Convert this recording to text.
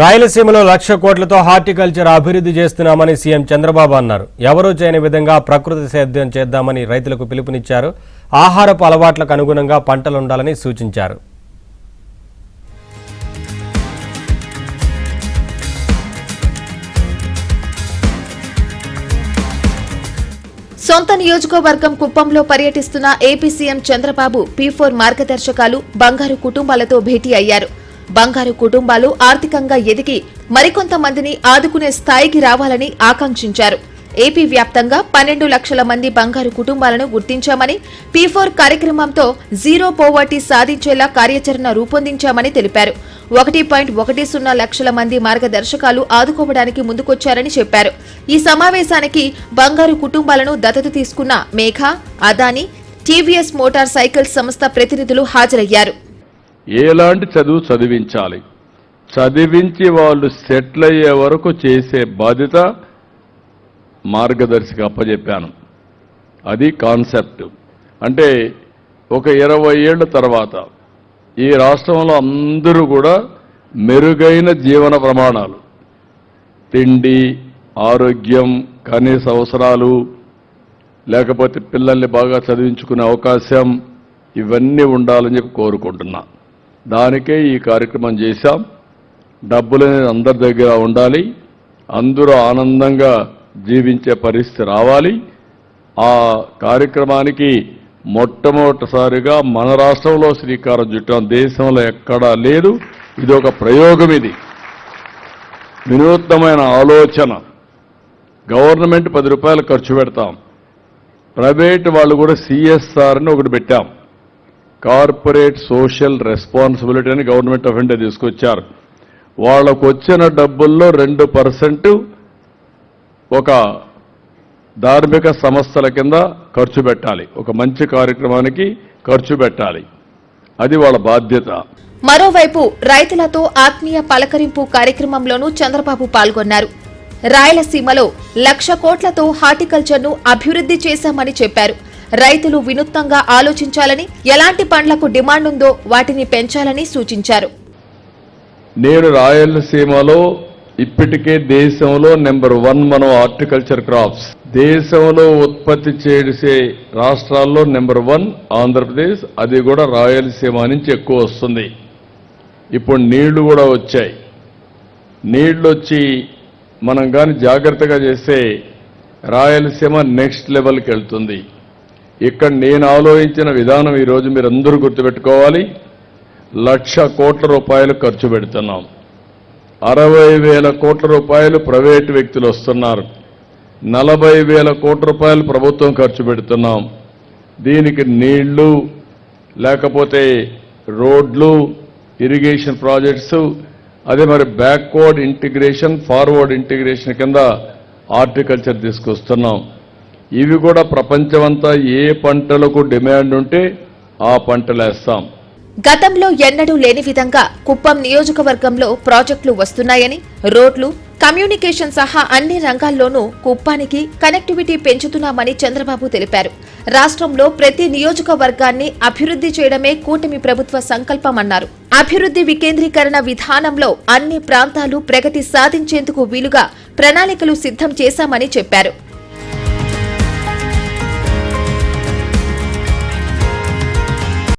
రాయలసీమలో 1,00,000 కోట్లతో హార్టికల్చర్ అభివృద్ధి చేస్తున్నామని సీఎం చంద్రబాబు అన్నారు. ఎవరూ చేయని విధంగా ప్రకృతి సేద్యం చేద్దామని రైతులకు పిలుపునిచ్చారు. ఆహారపు అలవాట్లకు అనుగుణంగా పంటలు ఉండాలని సూచించారు. సొంత నియోజకవర్గం కుప్పంలో పర్యటిస్తున్న ఏపీ సీఎం చంద్రబాబు P4 మార్గదర్శకాలు బంగారు కుటుంబాలతో భేటీ అయ్యారు. బంగారు కుటుంబాలు ఆర్థికంగా ఎదిగి మరికొంతమందిని ఆదుకునే స్థాయికి రావాలని ఆకాంక్షించారు. ఏపీ వ్యాప్తంగా 12 లక్షల మంది బంగారు కుటుంబాలను గుర్తించామని, P4 కార్యక్రమంతో జీరో పోవర్టీ సాధించేలా కార్యాచరణ రూపొందించామని తెలిపారు. 1.10 లక్షల మంది మార్గదర్శకాలు ఆదుకోవడానికి ముందుకొచ్చారని చెప్పారు. ఈ సమావేశానికి బంగారు కుటుంబాలను దత్తత తీసుకున్న మేఘ, అదానీ, టీవీఎస్ మోటార్ సైకిల్స్ సంస్థ ప్రతినిధులు హాజరయ్యారు. ఎలాంటి చదువు చదివించాలి, చదివించి వాళ్ళు సెటిల్ అయ్యే వరకు చేసే బాధ్యత మార్గదర్శికి అప్పచెప్పాను. అది కాన్సెప్ట్. అంటే ఒక 20 ఏళ్ల తర్వాత ఈ రాష్ట్రంలో అందరూ కూడా మెరుగైన జీవన ప్రమాణాలు, తిండి, ఆరోగ్యం, కనీస అవసరాలు, లేకపోతే పిల్లల్ని బాగా చదివించుకునే అవకాశం, ఇవన్నీ ఉండాలని చెప్పి కోరుకుంటున్నా. దానికే ఈ కార్యక్రమం చేశాం. డబ్బులు అందరి దగ్గర ఉండాలి, అందరూ ఆనందంగా జీవించే పరిస్థితి రావాలి. ఆ కార్యక్రమానికి మొట్టమొదటిసారిగా మన రాష్ట్రంలో శ్రీకారం చుట్టాం. దేశంలో ఎక్కడా లేదు. ఇది ఒక ప్రయోగం. ఇది వినూత్నమైన ఆలోచన. గవర్నమెంట్ 10 రూపాయలు ఖర్చు పెడతాం, ప్రైవేట్ వాళ్ళు కూడా CSR అని ఒకటి పెట్టాం. కార్పొరేట్ సోషల్ రెస్పాన్సిబిలిటీ అని గవర్నమెంట్ ఆఫ్ ఇండియా తీసుకొచ్చారు. వాళ్ళకు వచ్చిన డబ్బుల్లో 2% ఒక ధార్మిక సంస్థల కింద ఖర్చు పెట్టాలి. ఒక మంచి కార్యక్రమానికి ఖర్చు పెట్టాలి. అది వాళ్ళ బాధ్యత. మరోవైపు రైతులతో ఆత్మీయ పలకరింపు కార్యక్రమంలోనూ చంద్రబాబు పాల్గొన్నారు. రాయలసీమలో 1,00,000 కోట్లతో హార్టికల్చర్ను అభివృద్ధి చేశామని చెప్పారు. రైతులు వినూత్నంగా ఆలోచించాలని, ఎలాంటి పండ్లకు డిమాండ్ ఉందో వాటిని పెంచాలని సూచించారు. నేను రాయలసీమలో ఇప్పటికే దేశంలో నెంబర్ 1 మనం హార్టికల్చర్ క్రాప్స్. దేశంలో ఉత్పత్తి చేసే రాష్ట్రాల్లో నెంబర్ 1 ఆంధ్రప్రదేశ్. అది కూడా రాయలసీమ నుంచి ఎక్కువ వస్తుంది. ఇప్పుడు నీళ్లు కూడా వచ్చాయి. నీళ్లు వచ్చి మనం కానీ జాగ్రత్తగా చేస్తే రాయలసీమ నెక్స్ట్ లెవెల్కి వెళ్తుంది. ఇక్కడ నేను ఆలోచించిన విధానం ఈరోజు మీరు అందరూ గుర్తుపెట్టుకోవాలి. 1,00,000 కోట్ల రూపాయలు ఖర్చు పెడుతున్నాం. 60,000 కోట్ల రూపాయలు ప్రైవేటు వ్యక్తులు వస్తున్నారు. 40,000 కోట్ల రూపాయలు ప్రభుత్వం ఖర్చు పెడుతున్నాం. దీనికి నీళ్లు, లేకపోతే రోడ్లు, ఇరిగేషన్ ప్రాజెక్ట్స్, అదే మరి బ్యాక్వర్డ్ ఇంటిగ్రేషన్, ఫార్వర్డ్ ఇంటిగ్రేషన్ కింద హార్టికల్చర్ తీసుకొస్తున్నాం. ఇవి కూడా ప్రపంచమంతా ఏ పంటలకు డిమాండ్ ఉంటే ఆ పంటలు వేస్తాం. గతంలో ఎన్నడూ లేని విధంగా కుప్పం నియోజకవర్గంలో ప్రాజెక్టులు వస్తున్నాయని, రోడ్లు, కమ్యూనికేషన్ సహా అన్ని రంగాల్లోనూ కుప్పానికి కనెక్టివిటీ పెంచుతున్నామని చంద్రబాబు తెలిపారు. రాష్ట్రంలో ప్రతి నియోజకవర్గాన్ని అభివృద్ధి చేయడమే కూటమి ప్రభుత్వ సంకల్పమన్నారు. అభివృద్ధి వికేంద్రీకరణ విధానంలో అన్ని ప్రాంతాలు ప్రగతి సాధించేందుకు వీలుగా ప్రణాళికలు సిద్ధం చేశామని చెప్పారు.